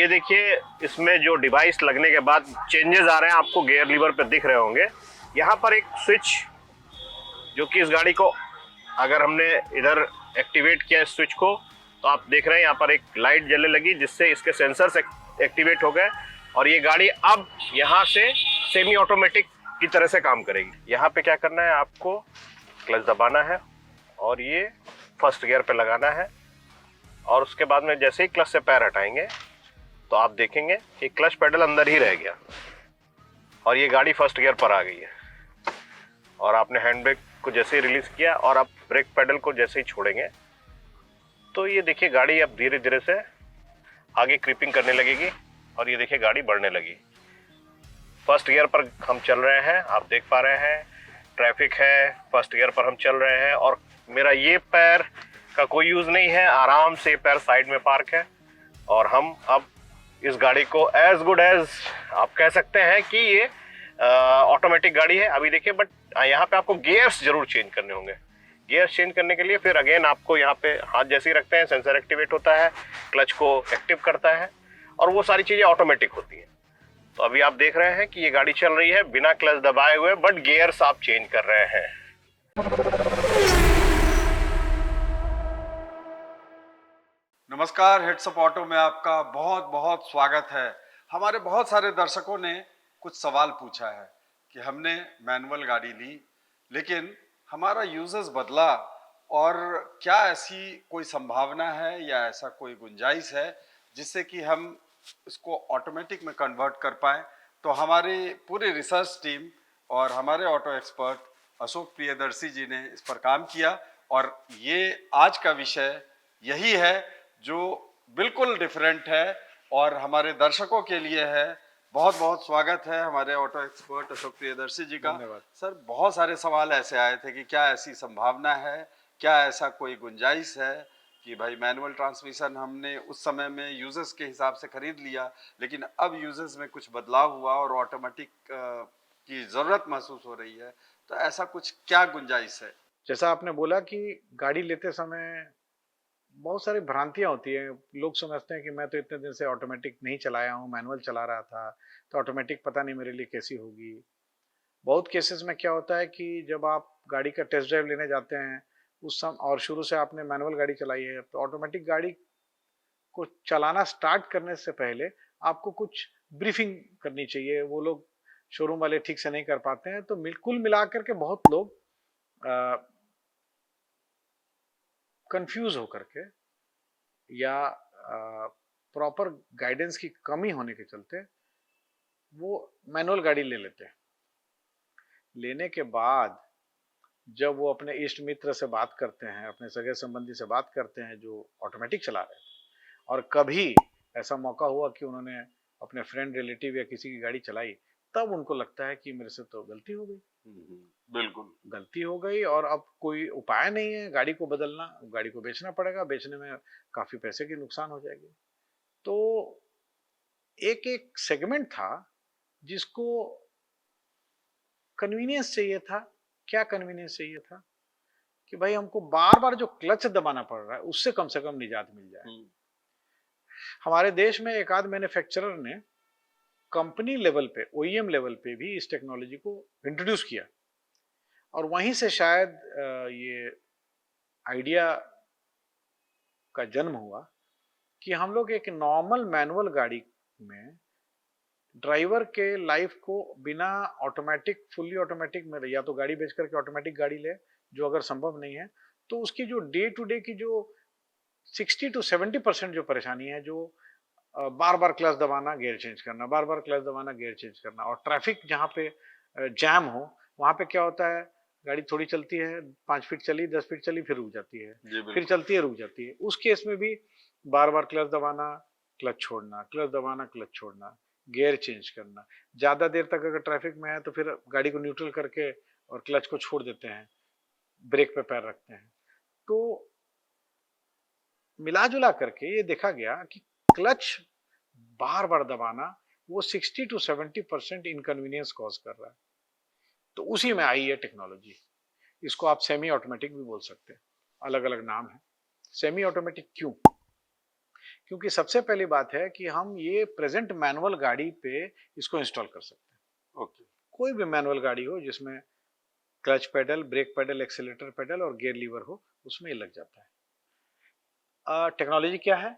ये देखिए, इसमें जो डिवाइस लगने के बाद चेंजेस आ रहे हैं, आपको गियर लीवर पे दिख रहे होंगे। यहाँ पर एक स्विच, जो कि इस गाड़ी को अगर हमने इधर एक्टिवेट किया इस स्विच को, तो आप देख रहे हैं यहाँ पर एक लाइट जलने लगी, जिससे इसके सेंसर्स एक्टिवेट हो गए और ये गाड़ी अब यहाँ से सेमी ऑटोमेटिक की तरह से काम करेगी। यहाँ पे क्या करना है, आपको क्लच दबाना है और ये फर्स्ट गियर पे लगाना है, और उसके बाद में जैसे ही क्लच से पैर हटाएंगे तो आप देखेंगे कि क्लच पेडल अंदर ही रह गया और ये गाड़ी फर्स्ट गियर पर आ गई है। और आपने हैंड ब्रेक को जैसे ही रिलीज किया और आप ब्रेक पेडल को जैसे ही छोड़ेंगे तो ये देखिए गाड़ी अब धीरे धीरे से आगे क्रीपिंग करने लगेगी और ये देखिए गाड़ी बढ़ने लगी। फर्स्ट गियर पर हम चल रहे हैं, आप देख पा रहे हैं, ट्रैफिक है, फर्स्ट गियर पर हम चल रहे हैं और मेरा ये पैर का कोई यूज नहीं है, आराम से पैर साइड में पार्क है और हम अब इस गाड़ी को एज गुड एज आप कह सकते हैं कि ये ऑटोमेटिक गाड़ी है। अभी देखिए, बट यहाँ पे आपको गियर्स जरूर चेंज करने होंगे। गियर चेंज करने के लिए फिर अगेन आपको यहाँ पे हाथ जैसे ही रखते हैं, सेंसर एक्टिवेट होता है, क्लच को एक्टिव करता है और वो सारी चीजें ऑटोमेटिक होती हैं। तो अभी आप देख रहे हैं कि ये गाड़ी चल रही है बिना क्लच दबाए हुए, बट गियर्स आप चेंज कर रहे हैं। नमस्कार, हेड्स अप ऑटो में आपका बहुत बहुत स्वागत है। हमारे बहुत सारे दर्शकों ने कुछ सवाल पूछा है कि हमने मैनुअल गाड़ी ली लेकिन हमारा यूजेस बदला, और क्या ऐसी कोई संभावना है या ऐसा कोई गुंजाइश है जिससे कि हम इसको ऑटोमेटिक में कन्वर्ट कर पाएँ। तो हमारी पूरी रिसर्च टीम और हमारे ऑटो एक्सपर्ट अशोक प्रियदर्शी जी ने इस पर काम किया और ये आज का विषय यही है जो बिल्कुल डिफरेंट है और हमारे दर्शकों के लिए है। बहुत बहुत स्वागत है हमारे ऑटो एक्सपर्ट अशोक प्रियदर्शी जी का। धन्यवाद सर, बहुत सारे सवाल ऐसे आए थे कि क्या ऐसी संभावना है, क्या ऐसा कोई गुंजाइश है कि भाई मैनुअल ट्रांसमिशन हमने उस समय में यूजर्स के हिसाब से खरीद लिया लेकिन अब यूजर्स में कुछ बदलाव हुआ और ऑटोमेटिक की ज़रूरत महसूस हो रही है, तो ऐसा कुछ क्या गुंजाइश है? जैसा आपने बोला कि गाड़ी लेते समय बहुत सारी भ्रांतियां होती है। लोग समझते हैं कि मैं तो इतने दिन से ऑटोमेटिक नहीं चलाया हूँ, मैनुअल चला रहा था, तो ऑटोमेटिक पता नहीं मेरे लिए कैसी होगी। बहुत केसेस में क्या होता है कि जब आप गाड़ी का टेस्ट ड्राइव लेने जाते हैं उस समय, और शुरू से आपने मैनुअल गाड़ी चलाई है, तो ऑटोमेटिक गाड़ी को चलाना स्टार्ट करने से पहले आपको कुछ ब्रीफिंग करनी चाहिए। वो लोग शोरूम वाले ठीक से नहीं कर पाते हैं, तो कुल मिलाकर के बहुत लोग कंफ्यूज होकर के या प्रॉपर गाइडेंस की कमी होने के चलते वो मैनुअल गाड़ी ले लेते हैं। लेने के बाद जब वो अपने इष्ट मित्र से बात करते हैं, अपने सगे संबंधी से बात करते हैं जो ऑटोमेटिक चला रहे थे, और कभी ऐसा मौका हुआ कि उन्होंने अपने फ्रेंड रिलेटिव या किसी की गाड़ी चलाई, तब उनको लगता है कि मेरे से तो गलती हो गई। बिल्कुल गलती हो गई और अब कोई उपाय नहीं है गाड़ी को बदलना, गाड़ी को बेचना पड़ेगा, बेचने में काफी पैसे की नुकसान हो जाएगी। तो एक एक सेगमेंट था जिसको कन्वीनियंस चाहिए था। क्या कन्वीनियंस चाहिए था कि भाई हमको बार बार जो क्लच दबाना पड़ रहा है उससे कम से कम निजात मिल जाए। हमारे देश में एक आध मैन्युफैक्चरर ने कंपनी लेवल पे, ओईएम लेवल पे भी इस टेक्नोलॉजी को इंट्रोड्यूस किया और वहीं से शायद ये आइडिया का जन्म हुआ कि हम लोग एक नॉर्मल मैनुअल गाड़ी में ड्राइवर के लाइफ को बिना ऑटोमेटिक, फुल्ली ऑटोमेटिक में, या तो गाड़ी बेच करके ऑटोमेटिक गाड़ी ले, जो अगर संभव नहीं है तो उसकी जो डे टू डे की जो 60 to 70% जो परेशानी है, जो बार बार क्लच दबाना, गियर चेंज करना, बार बार क्लच दबाना, गियर चेंज करना, और ट्रैफिक जहाँ पे जैम हो वहाँ पे क्या होता है, गाड़ी थोड़ी चलती है, 5 फीट चली, 10 फीट चली, फिर रुक जाती है, फिर चलती है, रुक जाती है। उस केस में भी बार बार क्लच दबाना, क्लच छोड़ना, क्लच दबाना, क्लच छोड़ना, गियर चेंज करना। ज्यादा देर तक अगर ट्रैफिक में है तो फिर गाड़ी को न्यूट्रल करके और क्लच को छोड़ देते हैं, ब्रेक पे पैर रखते हैं। तो मिला जुला करके ये देखा गया कि क्लच बार बार दबाना वो 60 to 70% इनकन्वीनियंस कॉज कर रहा है। तो उसी में आई है टेक्नोलॉजी। इसको आप सेमी ऑटोमेटिक भी बोल सकते हैं, अलग अलग नाम है। सेमी ऑटोमेटिक क्यों? क्योंकि सबसे पहली बात है कि हम ये प्रेजेंट मैनुअल गाड़ी पे इसको इंस्टॉल कर सकते हैं। ओके। कोई भी मैनुअल गाड़ी हो जिसमें clutch pedal, brake pedal, accelerator pedal और गियर लीवर हो, उसमें ये लग जाता है। टेक्नोलॉजी क्या है?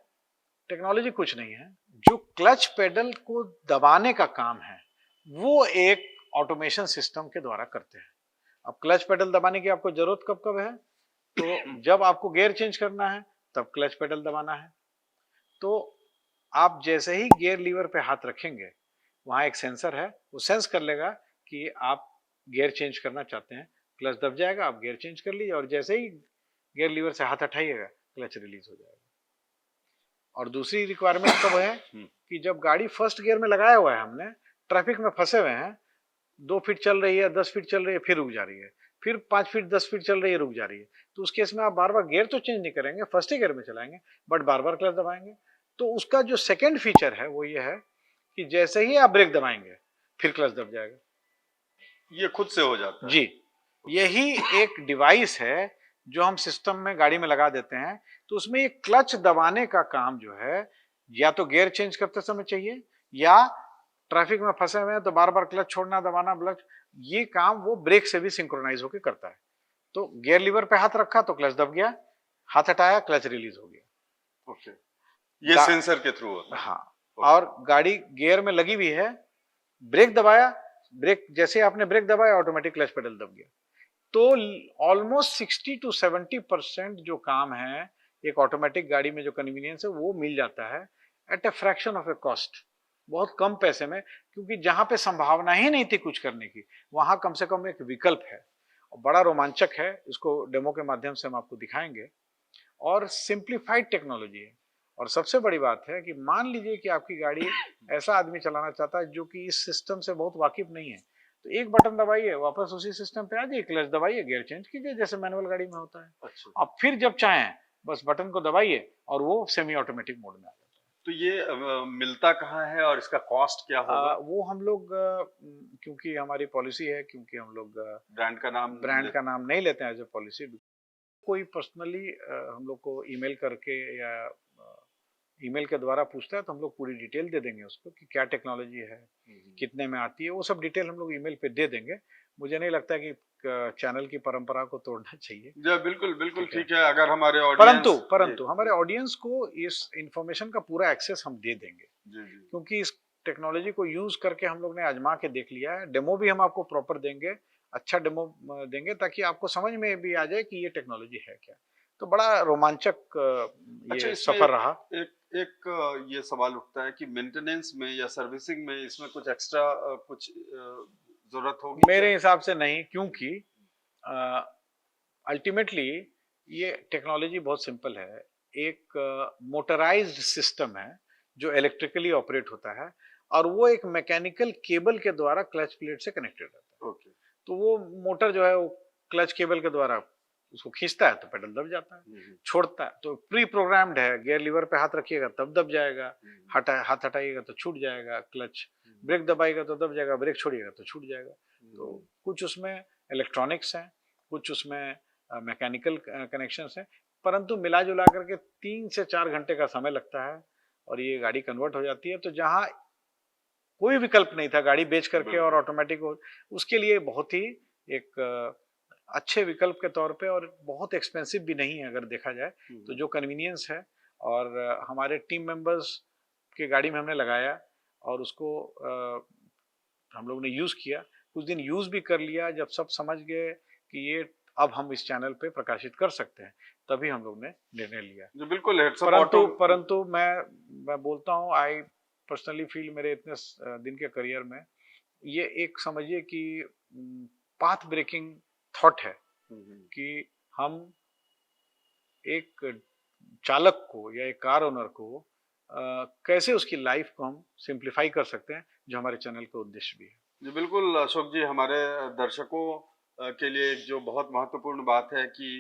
टेक्नोलॉजी कुछ नहीं है, जो क्लच पेडल को दबाने का काम है वो एक ऑटोमेशन सिस्टम के द्वारा करते हैं। अब क्लच पेडल दबाने की आपको जरूरत कब कब है? तो जब आपको गियर चेंज करना है तब क्लच पेडल दबाना है। तो आप जैसे ही गियर लीवर पे हाथ रखेंगे, वहां एक सेंसर है, वो सेंस कर लेगा कि आप गियर चेंज करना चाहते हैं, क्लच दब जाएगा, आप गियर चेंज कर लीजिए और जैसे ही गियर लीवर से हाथ हटाइएगा क्लच रिलीज हो जाएगा। और दूसरी रिक्वायरमेंट कब है कि जब गाड़ी फर्स्ट गियर में लगाया हुआ है, हमने ट्रैफिक में फंसे हुए हैं, 2 फीट चल रही है, 10 फीट चल रही है, फिर रुक जा रही है, फिर 5 फीट 10 फीट चल रही है, रुक जा रही है, तो उस केस में आप बार बार गियर तो चेंज नहीं करेंगे, फर्स्ट ही गियर में चलाएंगे, बट बार बार क्लच दबाएंगे। तो उसका जो सेकेंड फीचर है वो ये है कि जैसे ही आप ब्रेक दबाएंगे फिर क्लच दब जाएगा, ये खुद से हो जाता है। जी। यही एक डिवाइस है जो हम सिस्टम में गाड़ी में लगा देते हैं, तो उसमें ये क्लच दबाने का काम जो है या तो गियर चेंज करते समय चाहिए या ट्रैफिक में फंसे हुए हैं तो बार बार क्लच छोड़ना दबाना ब्लच, ये काम वो ब्रेक से भी सिंक्रोनाइज होकर करता है। तो गियर लीवर पे हाथ रखा तो क्लच दब गया, हाथ हटाया क्लच रिलीज हो गया। ओके, ये सेंसर के थ्रू होता है। हाँ, और गाड़ी गियर में लगी हुई है, ब्रेक दबाया, ब्रेक जैसे आपने ब्रेक दबाया ऑटोमेटिक क्लच पेडल दब गया। तो ऑलमोस्ट 60 to 70% जो काम है एक ऑटोमेटिक गाड़ी में, जो कन्वीनियंस है वो मिल जाता है at a fraction of a cost, बहुत कम पैसे में, क्योंकि जहां पे संभावना ही नहीं थी कुछ करने की, वहां कम से कम एक विकल्प है और बड़ा रोमांचक है। इसको डेमो के माध्यम से हम आपको दिखाएंगे और सिंप्लीफाइड टेक्नोलॉजी है। और सबसे बड़ी बात है कि मान लीजिए कि आपकी गाड़ी ऐसा आदमी चलाना चाहता है जो कि इस सिस्टम से बहुत वाकिफ नहीं है, तो एक बटन दबाइए, वापस उसी सिस्टम पे आ जाइए, क्लच दबाइए, गियर चेंज कीजिए जैसे मैनुअल गाड़ी में होता है। अच्छा, अब फिर जब चाहें बस बटन को दबाइए और वो सेमी ऑटोमेटिक मोड में आ जाता है। तो ये मिलता कहाँ है और इसका कॉस्ट क्या होगा? वो हम लोग क्योंकि हमारी पॉलिसी है, क्योंकि हम लोग ब्रांड का नाम नहीं लेते हैं एज ए पॉलिसी। कोई पर्सनली हम लोग को ईमेल करके या ईमेल के द्वारा पूछता है तो हम लोग पूरी डिटेल दे देंगे उसको कि क्या टेक्नोलॉजी है, कितने में आती है, वो सब डिटेल हम लोग ईमेल पे दे देंगे। मुझे नहीं लगता कि चैनल की परंपरा को तोड़ना चाहिए। बिल्कुल बिल्कुल ठीक है। अगर हमारे ऑडियंस परंतु हमारे ऑडियंस को इस इंफॉर्मेशन का पूरा एक्सेस हम दे देंगे, क्योंकि इस टेक्नोलॉजी को यूज करके हम लोग ने आजमा के देख लिया है। डेमो भी हम आपको प्रॉपर देंगे, अच्छा डेमो देंगे, ताकि आपको समझ में भी आ जाए कि ये टेक्नोलॉजी है क्या। तो बड़ा रोमांचक ये सफर रहा। एक ये सवाल उठता है कि मेंटेनेंस में या सर्विसिंग में इसमें कुछ एक्स्ट्रा कुछ जरूरत होगी? मेरे हिसाब से नहीं, क्योंकि अल्टीमेटली ये टेक्नोलॉजी बहुत सिंपल है। एक मोटराइज्ड सिस्टम है जो इलेक्ट्रिकली ऑपरेट होता है और वो एक मैकेनिकल केबल के द्वारा क्लच प्लेट से कनेक्टेड रहता है। ओके। तो वो मोटर जो है वो क्लच केबल के द्वारा उसको खींचता है तो पेडल दब जाता है, छोड़ता है तो प्री प्रोग्राम्ड है। गियर लीवर पे हाथ रखिएगा तब दब जाएगा, हाथ हटाइएगा तो छूट जाएगा क्लच, ब्रेक दबाइएगा तो दब जाएगा, ब्रेक छोड़िएगा तो छूट जाएगा। तो कुछ उसमें इलेक्ट्रॉनिक्स हैं, कुछ उसमें मैकेनिकल कनेक्शंस हैं, परंतु मिला जुला करके 3 से 4 घंटे का समय लगता है और ये गाड़ी कन्वर्ट हो जाती है। तो जहाँ कोई विकल्प नहीं था गाड़ी बेच करके और ऑटोमेटिक हो, उसके लिए बहुत ही एक अच्छे विकल्प के तौर पे, और बहुत एक्सपेंसिव भी नहीं है अगर देखा जाए तो। जो कन्वीनियंस है, और हमारे टीम मेंबर्स के गाड़ी में हमने लगाया और उसको हम लोग ने यूज किया, कुछ दिन यूज भी कर लिया। जब सब समझ गए कि ये अब हम इस चैनल पे प्रकाशित कर सकते हैं, तभी हम लोग ने निर्णय लिया। जो बिल्कुल है। परंतु मैं बोलता हूँ, आई पर्सनली फील, मेरे इतने दिन के करियर में ये एक समझिए कि पाथ ब्रेकिंग थॉट है कि हम एक चालक को या एक कार ओनर को कैसे उसकी लाइफ को हम सिंप्लीफाई कर सकते हैं, जो हमारे चैनल का उद्देश्य भी है। जी बिल्कुल अशोक जी, हमारे दर्शकों के लिए जो बहुत महत्वपूर्ण बात है कि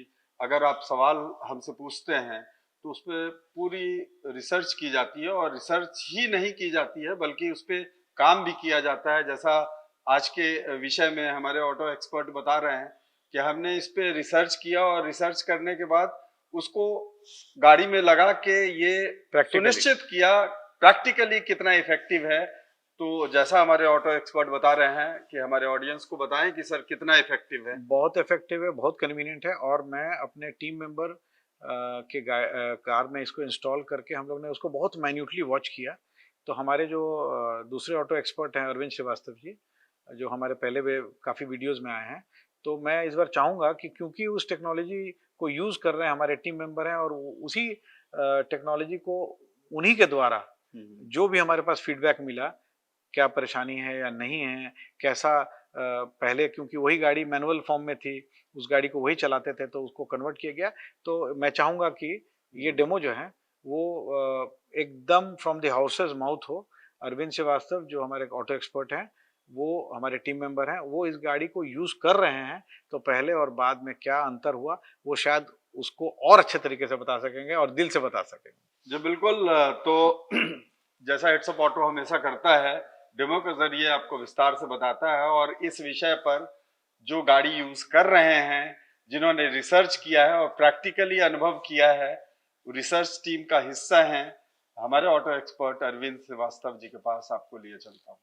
अगर आप सवाल हमसे पूछते हैं तो उस पर पूरी रिसर्च की जाती है, और रिसर्च ही नहीं की जाती है बल्कि उस पर काम भी किया जाता है। जैसा आज के विषय में हमारे ऑटो एक्सपर्ट बता रहे हैं कि हमने इस पे रिसर्च किया और रिसर्च करने के बाद उसको गाड़ी में लगा के ये Practically. सुनिश्चित किया प्रैक्टिकली कितना इफेक्टिव है। तो जैसा हमारे ऑटो एक्सपर्ट बता रहे हैं कि हमारे ऑडियंस को बताएं कि सर कितना इफेक्टिव है। बहुत इफेक्टिव है, बहुत कन्वीनियंट है। और मैं अपने टीम मेंबर के कार में इसको इंस्टॉल करके हम लोग ने उसको बहुत माइन्यूटली वॉच किया। तो हमारे जो दूसरे ऑटो एक्सपर्ट हैं अरविंद श्रीवास्तव जी, जो हमारे पहले वे काफ़ी वीडियोस में आए हैं, तो मैं इस बार चाहूँगा कि क्योंकि उस टेक्नोलॉजी को यूज़ कर रहे हैं हमारे टीम मेंबर हैं, और उसी टेक्नोलॉजी को उन्हीं के द्वारा जो भी हमारे पास फीडबैक मिला, क्या परेशानी है या नहीं है, कैसा पहले क्योंकि वही गाड़ी मैनुअल फॉर्म में थी, उस गाड़ी को वही चलाते थे, तो उसको कन्वर्ट किया गया। तो मैं चाहूँगा कि ये डेमो जो है वो एकदम फ्रॉम द हाउसेस माउथ हो। अरविंद श्रीवास्तव जो हमारे ऑटो एक्सपर्ट हैं, वो हमारे टीम मेंबर हैं, वो इस गाड़ी को यूज़ कर रहे हैं, तो पहले और बाद में क्या अंतर हुआ वो शायद उसको और अच्छे तरीके से बता सकेंगे और दिल से बता सकेंगे। जी बिल्कुल। तो जैसा हेड्स अप ऑटो हमेशा करता है, डेमो के जरिए आपको विस्तार से बताता है, और इस विषय पर जो गाड़ी यूज कर रहे हैं, जिन्होंने रिसर्च किया है और प्रैक्टिकली अनुभव किया है, रिसर्च टीम का हिस्सा हैं हमारे ऑटो एक्सपर्ट अरविंद श्रीवास्तव जी के पास आपको लिए चलता हूँ।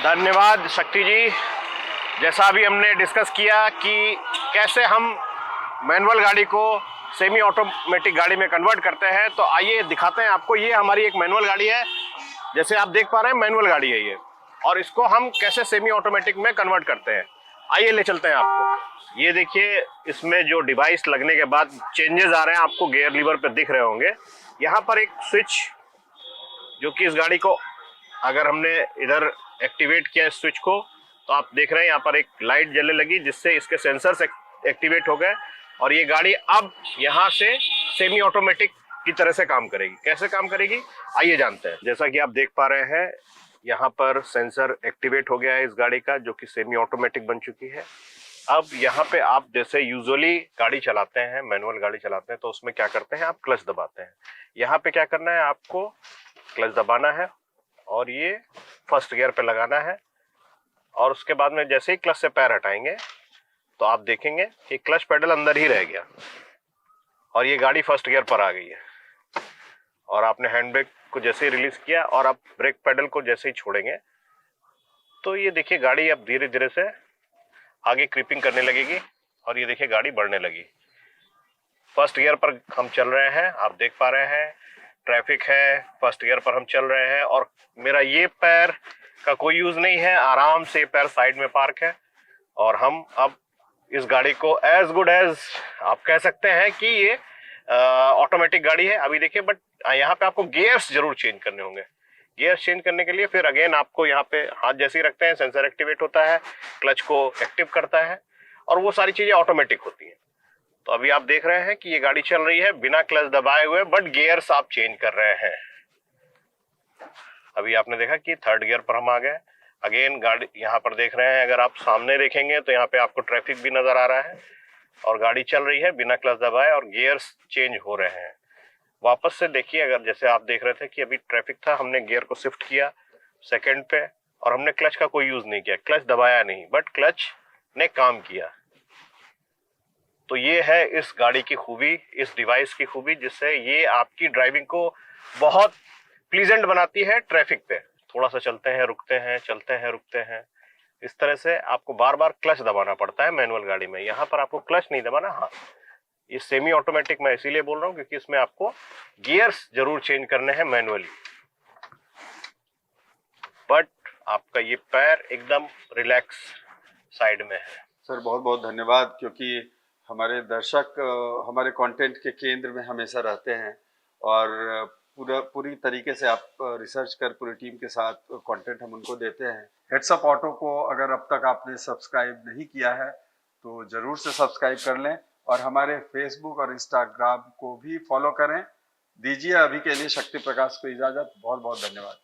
धन्यवाद शक्ति जी। जैसा अभी हमने डिस्कस किया कि कैसे हम मैनुअल गाड़ी को सेमी ऑटोमेटिक गाड़ी में कन्वर्ट करते हैं, तो आइए दिखाते हैं आपको। ये हमारी एक मैनुअल गाड़ी है, जैसे आप देख पा रहे हैं मैनुअल गाड़ी है ये, और इसको हम कैसे सेमी ऑटोमेटिक में कन्वर्ट करते हैं, आइए ले चलते हैं आपको। ये देखिए, इसमें जो डिवाइस लगने के बाद चेंजेस आ रहे हैं, आपको गियर लीवर पे दिख रहे होंगे। यहाँ पर एक स्विच, जो कि इस गाड़ी को अगर हमने इधर एक्टिवेट किया इस स्विच को, तो आप देख रहे हैं यहाँ पर एक लाइट जलने लगी, जिससे इसके सेंसर्स एक्टिवेट हो गए, और ये गाड़ी अब यहाँ से सेमी ऑटोमेटिक की तरह से काम करेगी। कैसे काम करेगी आइए जानते हैं। जैसा कि आप देख पा रहे हैं, यहाँ पर सेंसर एक्टिवेट हो गया है इस गाड़ी का, जो कि सेमी ऑटोमेटिक बन चुकी है। अब यहाँ पे आप जैसे यूजुअली गाड़ी चलाते हैं, मैनुअल गाड़ी चलाते हैं, तो उसमें क्या करते हैं, आप क्लच दबाते हैं। यहाँ पे क्या करना है, आपको क्लच दबाना है और ये फर्स्ट गियर पे लगाना है, और उसके बाद में जैसे ही क्लच से पैर हटाएंगे तो आप देखेंगे कि क्लच पेडल अंदर ही रह गया और ये गाड़ी फर्स्ट गियर पर आ गई है। और आपने हैंड ब्रेक को जैसे ही रिलीज किया और आप ब्रेक पेडल को जैसे ही छोड़ेंगे, तो ये देखिए गाड़ी अब धीरे धीरे से आगे क्रीपिंग करने लगेगी, और ये देखिए गाड़ी बढ़ने लगी। फर्स्ट गियर पर हम चल रहे हैं, आप देख पा रहे हैं ट्रैफिक है, फर्स्ट गियर पर हम चल रहे हैं, और मेरा ये पैर का कोई यूज नहीं है, आराम से पैर साइड में पार्क है, और हम अब इस गाड़ी को एज गुड एज आप कह सकते हैं कि ये ऑटोमेटिक गाड़ी है। अभी देखिए, बट यहाँ पे आपको गियर्स जरूर चेंज करने होंगे। गियर चेंज करने के लिए फिर अगेन आपको यहाँ पे हाथ जैसे ही रखते हैं, सेंसर एक्टिवेट होता है, क्लच को एक्टिव करता है, और वो सारी चीजें ऑटोमेटिक होती हैं। तो अभी आप देख रहे हैं कि ये गाड़ी चल रही है बिना क्लच दबाए हुए, बट गियर्स आप चेंज कर रहे हैं। अभी आपने देखा कि थर्ड गियर पर हम आ गए। अगेन गाड़ी यहाँ पर देख रहे हैं, अगर आप सामने देखेंगे तो यहाँ पे आपको ट्रैफिक भी नजर आ रहा है, और गाड़ी चल रही है बिना क्लच दबाए, और गियर्स चेंज हो रहे हैं। वापस से देखिए, अगर जैसे आप देख रहे थे कि अभी ट्रैफिक था, हमने गियर को शिफ्ट किया सेकंड पे, और हमने क्लच का कोई यूज नहीं किया, क्लच दबाया नहीं, बट क्लच ने काम किया। तो ये है इस गाड़ी की खूबी, इस डिवाइस की खूबी, जिससे ये आपकी ड्राइविंग को बहुत प्लीजेंट बनाती है। ट्रैफिक पे थोड़ा सा चलते हैं रुकते हैं, चलते हैं रुकते हैं, इस तरह से आपको बार बार क्लच दबाना पड़ता है मैनुअल गाड़ी में। यहाँ पर आपको क्लच नहीं दबाना। हाँ, ये सेमी ऑटोमेटिक मैं इसीलिए बोल रहा हूँ क्योंकि इसमें आपको गियर्स जरूर चेंज करने हैं मैनुअली, बट आपका ये पैर एकदम रिलैक्स साइड में है। सर बहुत बहुत धन्यवाद, क्योंकि हमारे दर्शक हमारे कंटेंट के केंद्र में हमेशा रहते हैं, और पूरी तरीके से आप रिसर्च कर पूरी टीम के साथ कंटेंट हम उनको देते हैं। हेड्स अप ऑटो को अगर अब तक आपने सब्सक्राइब नहीं किया है तो ज़रूर से सब्सक्राइब कर लें, और हमारे फेसबुक और इंस्टाग्राम को भी फॉलो करें। दीजिए अभी के लिए शक्ति प्रकाश को इजाज़त। बहुत बहुत धन्यवाद।